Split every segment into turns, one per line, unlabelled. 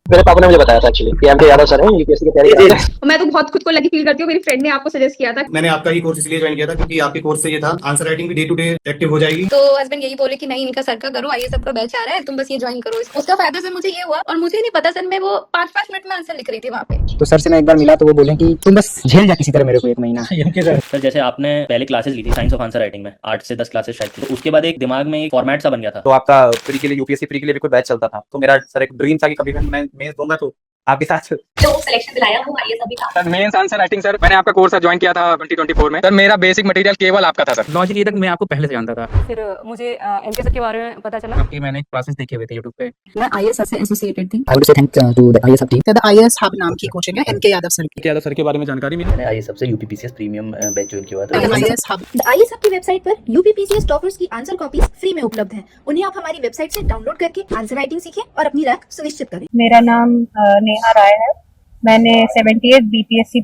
मेरे पापा ने मुझे बताया था एक्चुअली कि एमके यादव सर हैं, यूपीएससी की तैयारी कर रहे हैं।
मैं तो बहुत खुद को लकी फील करती हूँ, मेरी फ्रेंड ने आपको सजेस्ट किया था।
मैंने आपका ही कोर्स इसलिए ज्वाइन किया था क्योंकि आपके कोर्स से ये था आंसर राइटिंग भी डे टू डे एक्टिव हो जाएगी।
तो हस्बैंड यही बोले कि नहीं, इनका सर का करो, आइए सबका बैच आ रहा है, तुम बस ये ज्वाइन करो। उसका फायदा सर मुझे ये हुआ, और मुझे नहीं पता सर, मैं वो 5-5 मिनट में आंसर लिख रही थी वहाँ पे।
तो सर से मैं एक बार मिला तो वो बोले कि तुम बस झेल जा किसी तरह मेरे को 1 महीना।
सर जैसे आपने पहले क्लासेस ली थी साइंस ऑफ आंसर राइटिंग में, 8 से 10 क्लासेस शायद थी, तो उसके बाद एक दिमाग में एक फॉर्मेट सा बन गया था।
तो आपका प्री के लिए, यूपीएससी प्री के लिए भी कोई बैच चलता था, तो मेरा सर एक ड्रीम था कि कभी मैं मेंस दूंगा तो आपके साथ।
जो सिलेक्शन दिलाया वो आइए सभी था।
Sir mains answer writing sir, मैंने आपका कोर्स ज्वाइन किया था 2024 में। सर मेरा बेसिक मटेरियल केवल आपका था सर।
लॉजिक ये तक मैं आपको पहले से जानता था।
फिर मुझे एमके सर के बारे में पता चला।
आपकी मैंने क्लासेस देखे हुए थे YouTube पे।
मैं आईएएस सर से एसोसिएटेड थी।
I would say thank to the IAS team.
The IAS hub नाम की कोचिंग है एमके यादव सर की।
यादव सर के बारे में जानकारी मिली।
मैंने आईएएस सबसे यूपीपीसीएस प्रीमियम बैच ज्वाइन किया था।
IAS hub
the IAS hub की वेबसाइट पर यूपीपीसीएस टॉपर्स की आंसर कॉपीज फ्री में उपलब्ध हैं। उन्हें आप हमारी वेबसाइट से डाउनलोड करके आंसर राइटिंग सीखें और अपनी रैंक सुनिश्चित करें।
मेरा नाम नेहा राय है। मैंने 78 बीपीएससी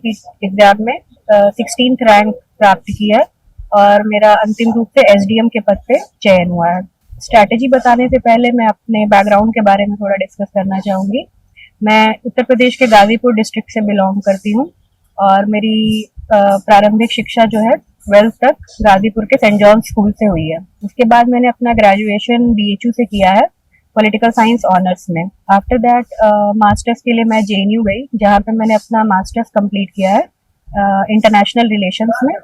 एग्जाम में 16th रैंक प्राप्त की है और मेरा अंतिम रूप से एसडीएम के पद पे चयन हुआ है। स्ट्रैटेजी बताने से पहले मैं अपने बैकग्राउंड के बारे में थोड़ा डिस्कस करना चाहूँगी। मैं उत्तर प्रदेश के गाजीपुर डिस्ट्रिक्ट से बिलोंग करती हूँ और मेरी प्रारंभिक शिक्षा जो है 12th तक गाजीपुर के सेंट जॉन स्कूल से हुई है। उसके बाद मैंने अपना ग्रेजुएशन बीएचयू से किया है, पॉलिटिकल साइंस ऑनर्स में। आफ्टर दैट मास्टर्स के लिए मैं जेएनयू गई, जहाँ पे मैंने अपना मास्टर्स कंप्लीट किया है इंटरनेशनल रिलेशंस में,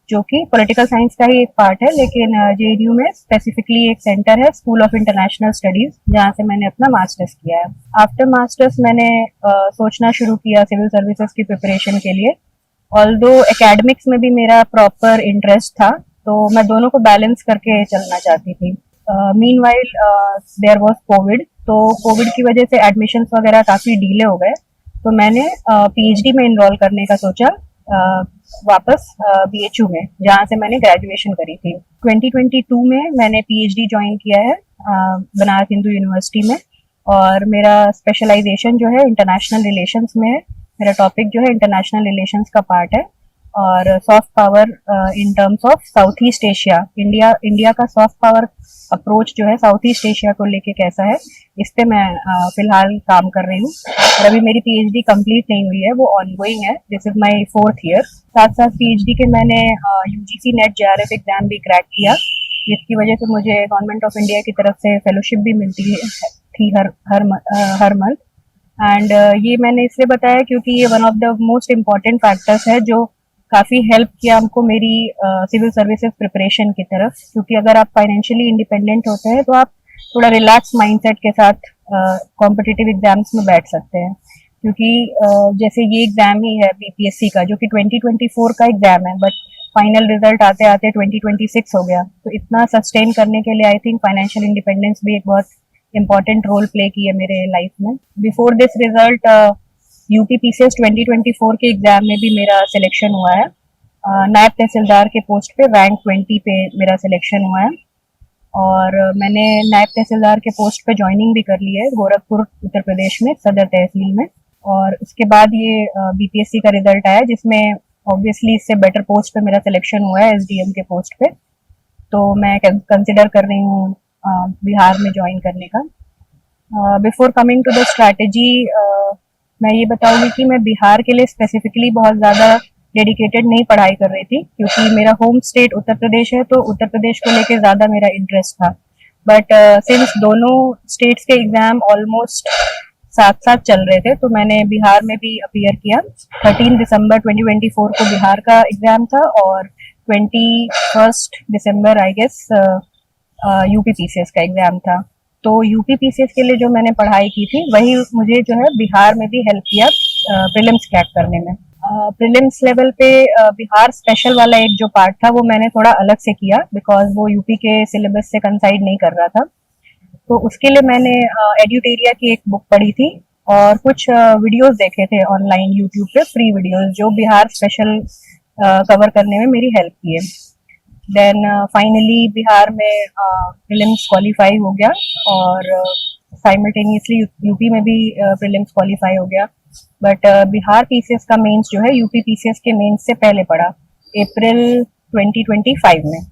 जो कि पॉलिटिकल साइंस का ही एक पार्ट है, लेकिन जेएनयू में स्पेसिफिकली एक सेंटर है स्कूल ऑफ इंटरनेशनल स्टडीज, जहाँ से मैंने अपना मास्टर्स किया है। आफ्टर मास्टर्स मैंने सोचना शुरू किया सिविल सर्विसेज की प्रिपरेशन के लिए। ऑल्दो एकेडमिक्स में भी मेरा प्रॉपर इंटरेस्ट था, तो मैं दोनों को बैलेंस करके चलना चाहती थी। मीनवाइल देयर वाज कोविड, तो कोविड की वजह से एडमिशन्स वगैरह काफ़ी डिले हो गए, तो मैंने पीएचडी में इनरोल करने का सोचा वापस बीएचयू में, जहाँ से मैंने ग्रेजुएशन करी थी। 2022 में मैंने पीएचडी ज्वाइन किया है बनारस हिंदू यूनिवर्सिटी में, और मेरा स्पेशलाइजेशन जो है इंटरनेशनल रिलेशंस में है। मेरा टॉपिक जो है इंटरनेशनल रिलेशंस का पार्ट है और soft power in terms of south east Asia. India का सॉफ्ट पावर अप्रोच जो है साउथ ईस्ट एशिया को लेके कैसा है, इस पे मैं फिलहाल काम कर रही हूँ। और अभी मेरी पीएचडी कंप्लीट नहीं हुई है, वो ऑनगोइंग है। This is my 4th year. साथ साथ पीएचडी के मैंने यूजीसी नेट जेआरएफ एग्जाम भी क्रैक किया, जिसकी वजह से मुझे गवर्नमेंट ऑफ इंडिया की तरफ से फेलोशिप भी मिलती थी हर मंथ। एंड ये मैंने इसलिए बताया क्योंकि ये one of the most important factors है जो काफ़ी हेल्प किया हमको मेरी सिविल सर्विसेज प्रिपरेशन की तरफ। क्योंकि अगर आप फाइनेंशियली इंडिपेंडेंट होते हैं तो आप थोड़ा रिलैक्स माइंडसेट के साथ कॉम्पिटिटिव एग्जाम्स में बैठ सकते हैं। क्योंकि जैसे ये एग्जाम ही है बीपीएससी का, जो कि 2024 का एग्जाम है, बट फाइनल रिजल्ट आते आते 2026 हो गया। तो इतना सस्टेन करने के लिए आई थिंक फाइनेंशियल इंडिपेंडेंस भी एक बहुत इंपॉर्टेंट रोल प्ले की है मेरे लाइफ में। बिफोर दिस रिजल्ट यूपीपीसीएस 2024 के एग्जाम में भी मेरा सिलेक्शन हुआ है। नायब तहसीलदार के पोस्ट पे रैंक 20 पे मेरा सिलेक्शन हुआ है, और मैंने नायब तहसीलदार के पोस्ट पे ज्वाइनिंग भी कर ली है गोरखपुर उत्तर प्रदेश में, सदर तहसील में। और उसके बाद ये बीपीएससी का रिजल्ट आया, जिसमें ऑब्वियसली इससे बेटर पोस्ट पे मेरा सिलेक्शन हुआ है एसडीएम के पोस्ट पे। तो मैं कंसिडर कर रही हूँ बिहार में ज्वाइन करने का। Before coming to the strategy, मैं ये बताऊंगी कि मैं बिहार के लिए स्पेसिफिकली बहुत ज़्यादा डेडिकेटेड नहीं पढ़ाई कर रही थी, क्योंकि मेरा होम स्टेट उत्तर प्रदेश है, तो उत्तर प्रदेश को लेके ज़्यादा मेरा इंटरेस्ट था। बट सिंस दोनों स्टेट्स के एग्ज़ाम ऑलमोस्ट साथ साथ चल रहे थे, तो मैंने बिहार में भी अपीयर किया। 13 दिसंबर 2024 को बिहार का एग्ज़ाम था, और 21 दिसंबर आई गेस यूपीपीसीएस का एग्ज़ाम था। तो यूपीपीसीएस के लिए जो मैंने पढ़ाई की थी, वही मुझे जो है बिहार में भी हेल्प किया प्रीलिम्स क्रैक करने में। प्रीलिम्स लेवल पे बिहार स्पेशल वाला एक जो पार्ट था, वो मैंने थोड़ा अलग से किया, बिकॉज वो यूपी के सिलेबस से कंसाइड नहीं कर रहा था। तो उसके लिए मैंने एड्यूटेरिया की एक बुक पढ़ी थी और कुछ वीडियोस देखे थे ऑनलाइन यूट्यूब पे, फ्री वीडियोस, जो बिहार स्पेशल कवर करने में मेरी हेल्प की है। देन फाइनली बिहार में प्रीलिम्स क्वालिफाई हो गया, और साइमल्टेनियसली यूपी में भी प्रीलिम्स क्वालिफाई हो गया। बट बिहार पीसीएस का मेंस जो है यूपी पीसीएस के मेंस से पहले पड़ा, अप्रैल 2025 में।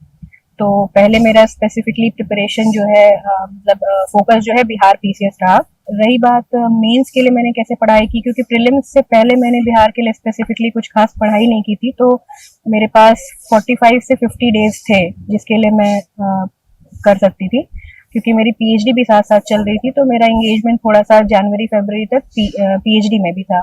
तो पहले मेरा स्पेसिफिकली प्रिपरेशन जो है, मतलब फोकस जो है बिहार पीसीएस रहा। रही बात मेंस के लिए मैंने कैसे पढ़ाई की, क्योंकि प्रीलिम्स से पहले मैंने बिहार के लिए स्पेसिफिकली कुछ खास पढ़ाई नहीं की थी, तो मेरे पास 45 से 50 डेज थे जिसके लिए मैं कर सकती थी, क्योंकि मेरी पीएचडी भी साथ साथ चल रही थी, तो मेरा एंगेजमेंट थोड़ा सा जनवरी फरवरी तक पीएचडी में भी था।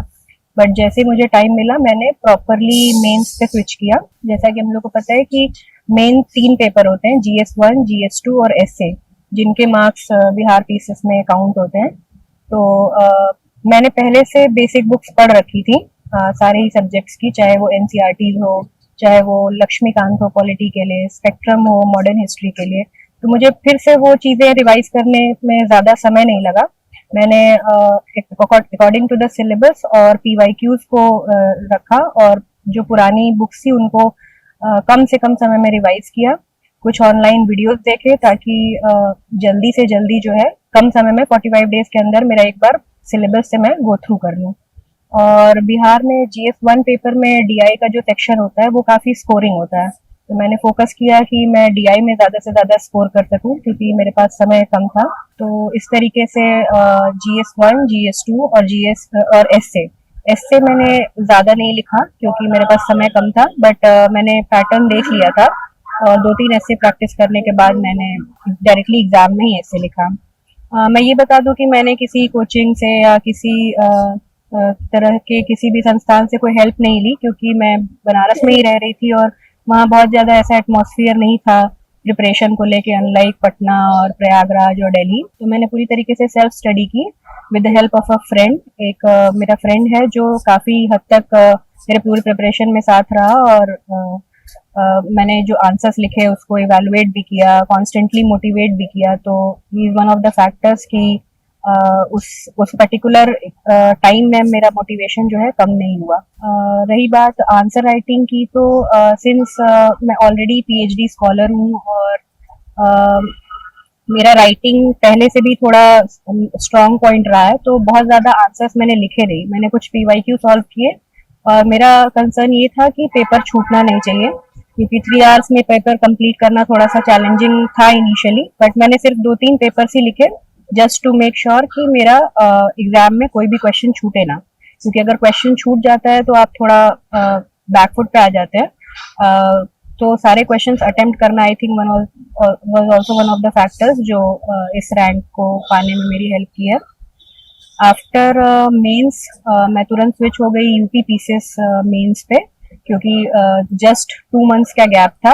बट जैसे मुझे टाइम मिला मैंने प्रॉपरली मेंस पे स्विच किया। जैसा कि हम लोग को पता है कि मेन 3 पेपर होते हैं, GS1, GS2 और एसए, जिनके मार्क्स बिहार पीसीएस में काउंट होते हैं। तो मैंने पहले से बेसिक बुक्स पढ़ रखी थी सारे ही सब्जेक्ट्स की, चाहे वो एनसीईआरटी हो, चाहे वो लक्ष्मीकांत हो पॉलिटी के लिए, स्पेक्ट्रम हो मॉडर्न हिस्ट्री के लिए। तो मुझे फिर से वो चीज़ें रिवाइज करने में ज़्यादा समय नहीं लगा। मैंने अकॉर्डिंग टू द सिलेबस और पीवाईक्यूज को रखा, और जो पुरानी बुक्स थी उनको कम से कम समय में रिवाइज किया। कुछ ऑनलाइन वीडियोस देखे ताकि जल्दी से जल्दी जो है कम समय में 45 डेज के अंदर मेरा एक बार सिलेबस से मैं गो थ्रू कर लूँ। और बिहार में GS1 पेपर में डीआई का जो सेक्शन होता है वो काफ़ी स्कोरिंग होता है, तो मैंने फोकस किया कि मैं डीआई में ज़्यादा से ज़्यादा स्कोर कर सकूं, क्योंकि मेरे पास समय कम था। तो इस तरीके से GS1, GS2 और GS और एससे मैंने ज़्यादा नहीं लिखा क्योंकि मेरे पास समय कम था, बट मैंने पैटर्न देख लिया था और 2-3 एस्से प्रैक्टिस करने के बाद मैंने डायरेक्टली एग्जाम में ही एस्से लिखा। मैं ये बता दूं कि मैंने किसी कोचिंग से या किसी तरह के किसी भी संस्थान से कोई हेल्प नहीं ली, क्योंकि मैं बनारस में ही रह रही थी और वहाँ बहुत ज़्यादा ऐसा एटमॉस्फेयर नहीं था प्रिपरेशन को लेके, अनलाइक पटना और प्रयागराज और दिल्ली। तो मैंने पूरी तरीके से सेल्फ स्टडी की with the help of a friend. एक मेरा फ्रेंड है जो काफ़ी हद तक मेरे पूरे प्रिपरेशन में साथ रहा, और मैंने जो आंसर्स लिखे उसको इवैल्यूएट भी किया, कॉन्स्टेंटली मोटिवेट भी किया। तो he is one of the factors कि उस पर्टिकुलर टाइम में मेरा मोटिवेशन जो है कम नहीं हुआ। रही बात आंसर राइटिंग की, तो सिंस मैं ऑलरेडी पीएचडी स्कॉलर हूँ और मेरा राइटिंग पहले से भी थोड़ा स्ट्रॉन्ग पॉइंट रहा है, तो बहुत ज़्यादा आंसर्स मैंने लिखे नहीं। मैंने कुछ पीवाईक्यू सॉल्व किए और मेरा कंसर्न ये था कि पेपर छूटना नहीं चाहिए, क्योंकि 3 आवर्स में पेपर कंप्लीट करना थोड़ा सा चैलेंजिंग था इनिशियली। बट मैंने सिर्फ 2-3 पेपर्स ही लिखे जस्ट टू मेक श्योर कि मेरा एग्जाम में कोई भी क्वेश्चन छूटे ना, क्योंकि अगर क्वेश्चन छूट जाता है तो आप थोड़ा बैकफुट पे आ जाते हैं। तो सारे क्वेश्चंस अटेम्प्ट करना I think was also one of the factors जो इस रैंक को पाने में मेरी हेल्प की है। आफ्टर मेंस मैं तुरंत स्विच हो गई यूपी पीसीएस मेंस पे, क्योंकि जस्ट 2 मंथ्स का गैप था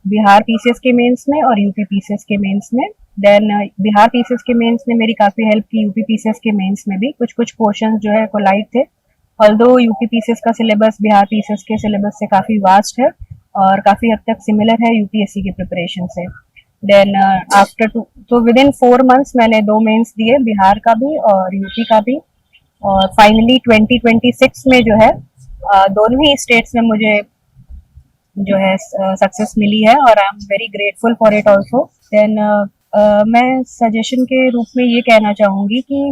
बिहार पीसीएस के मेंस में और यूपी पीसीएस के मेंस में। देन बिहार पीसीएस के मेंस ने मेरी काफ़ी हेल्प की, यूपी पीसीएस के मेंस में भी कुछ पोर्शन जो है कोलाइड थे। ऑल्दो यूपी पीसीएस का सिलेबस बिहार पीसीएस के सिलेबस से काफ़ी वास्ट है और काफ़ी हद तक सिमिलर है यूपीएससी की प्रिपरेशन से। देन आफ्टर तो विद इन 4 मंथ्स मैंने 2 मेंस दिए, बिहार का भी और यूपी का भी, और फाइनली 2026 में जो है दोनों ही स्टेट्स में मुझे जो है सक्सेस मिली है और I am very grateful for it also. Then मैं सजेशन के रूप में ये कहना चाहूँगी कि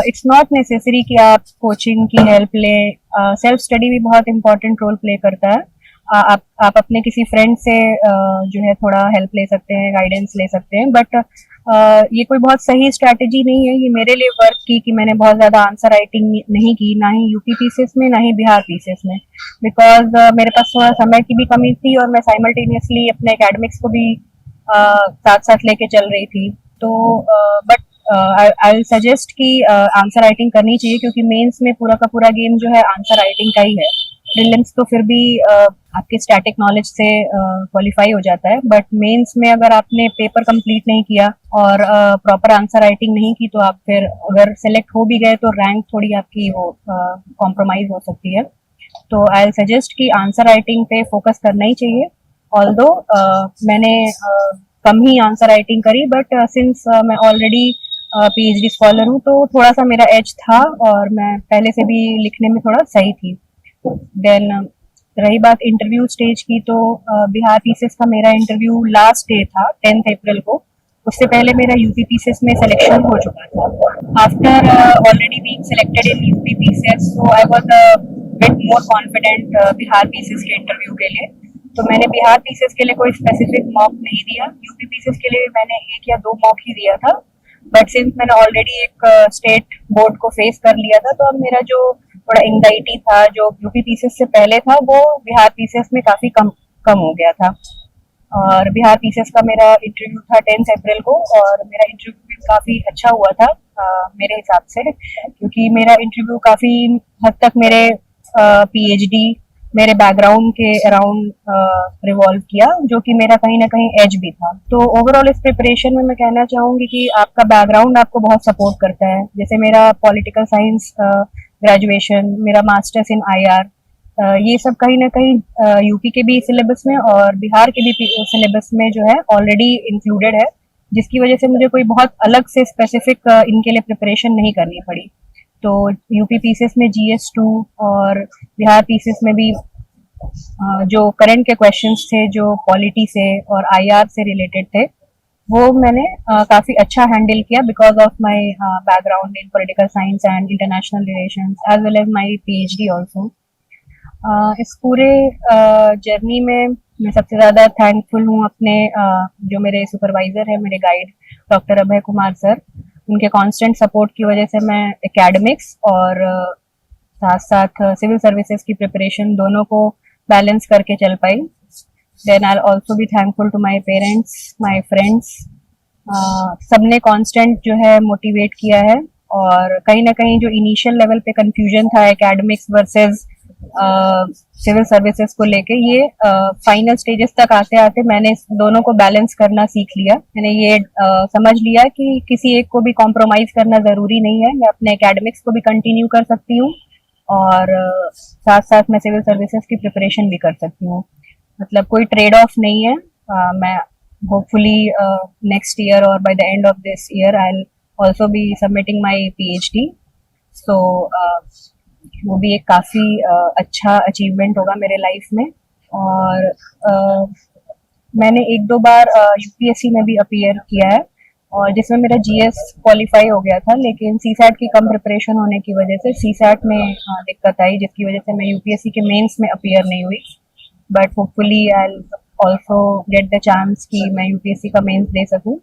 इट्स नॉट नेसेसरी कि आप कोचिंग की हेल्प लें, सेल्फ स्टडी भी बहुत इम्पोर्टेंट रोल प्ले करता है। आप अपने किसी फ्रेंड से जो है थोड़ा हेल्प ले सकते हैं, गाइडेंस ले सकते हैं, बट ये कोई बहुत सही स्ट्रैटेजी नहीं है। ये मेरे लिए वर्क की कि मैंने बहुत ज़्यादा आंसर राइटिंग नहीं की, ना ही यूपी पीसीएस में ना ही बिहार पीसीएस में, बिकॉज मेरे पास थोड़ा समय की भी कमी थी और मैं साइमल्टेनियसली अपने एकेडमिक्स को भी साथ साथ लेके चल रही थी। तो बट आई विल सजेस्ट कि आंसर राइटिंग करनी चाहिए, क्योंकि मेंस में पूरा का पूरा गेम जो है आंसर राइटिंग का ही है। प्रीलिम्स तो फिर भी आपके स्टैटिक नॉलेज से क्वालिफाई हो जाता है, बट मेंस में अगर आपने पेपर कंप्लीट नहीं किया और प्रॉपर आंसर राइटिंग नहीं की तो आप फिर अगर सेलेक्ट हो भी गए तो रैंक थोड़ी आपकी वो कॉम्प्रोमाइज हो सकती है। तो आई विल सजेस्ट कि आंसर राइटिंग पे फोकस करना ही चाहिए। ऑल्दो मैंने कम ही आंसर राइटिंग करी, बट सिंस मैं ऑलरेडी पीएचडी स्कॉलर हूँ तो थोड़ा सा मेरा एज था और मैं पहले से भी लिखने में थोड़ा सही थी। देन रही बात इंटरव्यू स्टेज की, तो बिहार पीसीएस का मेरा इंटरव्यू लास्ट डे था 10 अप्रैल को। उससे पहले मेरा यूपी पीसीएस में सिलेक्शन हो चुका था। After already being selected in UP PCS, so I was bit more confident Bihar PCS के इंटरव्यू के लिए। तो मैंने बिहार पीसीएस के लिए कोई स्पेसिफिक मॉक नहीं दिया, यूपी पीसीएस के लिए मैंने 1 या 2 मॉक ही दिया था। बट सिंस मैंने ऑलरेडी एक स्टेट बोर्ड को फेस कर लिया था, तो अब मेरा जो थोड़ा एंग्जाइटी था जो यूपी पीसीएस से पहले था वो बिहार पीसीएस में काफी कम हो गया था। और बिहार पीसीएस का मेरा इंटरव्यू था 10 अप्रैल को, और मेरा इंटरव्यू भी काफी अच्छा हुआ था मेरे हिसाब से, क्योंकि मेरा इंटरव्यू काफी हद तक मेरे पीएचडी मेरे बैकग्राउंड के अराउंड रिवॉल्व किया, जो कि मेरा कहीं ना कहीं एज भी था। तो ओवरऑल इस प्रिपरेशन में मैं कहना चाहूंगी कि आपका बैकग्राउंड आपको बहुत सपोर्ट करता है। जैसे मेरा पॉलिटिकल साइंस ग्रेजुएशन, मेरा मास्टर्स इन आईआर, ये सब कहीं ना कहीं यूपी के भी सिलेबस में और बिहार के भी सिलेबस में जो है ऑलरेडी इंक्लूडेड है, जिसकी वजह से मुझे कोई बहुत अलग से स्पेसिफिक इनके लिए प्रिपरेशन नहीं करनी पड़ी। तो यूपी पीसीएस में GS2 और बिहार पीसीएस में भी जो करंट के क्वेश्चंस थे जो पॉलिटी से और आईआर से रिलेटेड थे, वो मैंने काफी अच्छा हैंडल किया because of my background in political science and international relations as well as my PhD also. इस पूरे जर्नी में मैं सबसे ज़्यादा थैंकफुल हूँ अपने जो मेरे सुपरवाइज़र है, मेरे guide doctor Abhay Kumar sir. उनके कांस्टेंट सपोर्ट की वजह से मैं एकेडमिक्स और साथ साथ सिविल सर्विसेज की प्रिपरेशन दोनों को बैलेंस करके चल पाई। Then I also be thankful to my parents, my friends, सबने कांस्टेंट जो है मोटिवेट किया है। और कहीं ना कहीं जो इनिशियल लेवल पे कंफ्यूजन था एकेडमिक्स वर्सेस सिविल सर्विसेज को लेके, ये फाइनल स्टेजेस तक आते आते मैंने दोनों को बैलेंस करना सीख लिया। मैंने ये समझ लिया कि किसी एक को भी कॉम्प्रोमाइज करना जरूरी नहीं है। मैं अपने एकेडमिक्स को भी कंटिन्यू कर सकती हूँ और साथ साथ मैं सिविल सर्विसेज की प्रिपरेशन भी कर सकती हूँ। मतलब कोई ट्रेड ऑफ नहीं है। मैं होपफुली नेक्स्ट ईयर और by the end of this year I will also be submitting my PhD. So वो भी एक काफ़ी अच्छा अचीवमेंट होगा मेरे लाइफ में। और मैंने 1-2 बार यूपीएससी में भी अपीयर किया है, और जिसमें मेरा जीएस क्वालिफाई हो गया था, लेकिन सीसैट की कम प्रिपरेशन होने की वजह से सीसैट में दिक्कत आई, जिसकी वजह से मैं यूपीएससी के मेंस में अपीयर नहीं हुई। But hopefully I will also get the chance कि मैं यूपीएससी का मेंस दे सकूँ।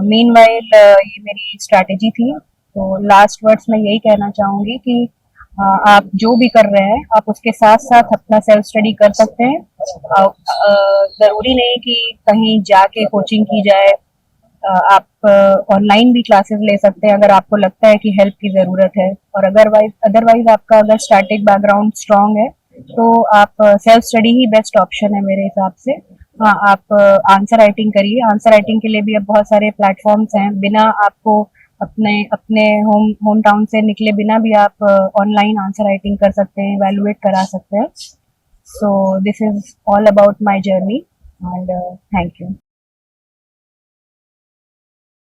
मीनवाइल ये मेरी स्ट्रैटेजी थी। तो लास्ट वर्ड्स में यही कहना चाहूँगी कि आप जो भी कर रहे हैं आप उसके साथ साथ अपना सेल्फ स्टडी कर सकते हैं। ज़रूरी नहीं कि कहीं जाके कोचिंग की जाए, आप ऑनलाइन भी क्लासेस ले सकते हैं अगर आपको लगता है कि हेल्प की ज़रूरत है। और अदरवाइज आपका अगर स्टैटिक बैकग्राउंड स्ट्रॉन्ग है तो आप सेल्फ स्टडी ही बेस्ट ऑप्शन है मेरे हिसाब से। हाँ, आप आंसर राइटिंग करिए। आंसर राइटिंग के लिए भी अब बहुत सारे प्लेटफॉर्म्स हैं, बिना आपको अपने होम टाउन से निकले बिना भी आप ऑनलाइन आंसर राइटिंग कर सकते हैं, इवैल्यूएट करा सकते हैं। So this is all about my journey and thank you.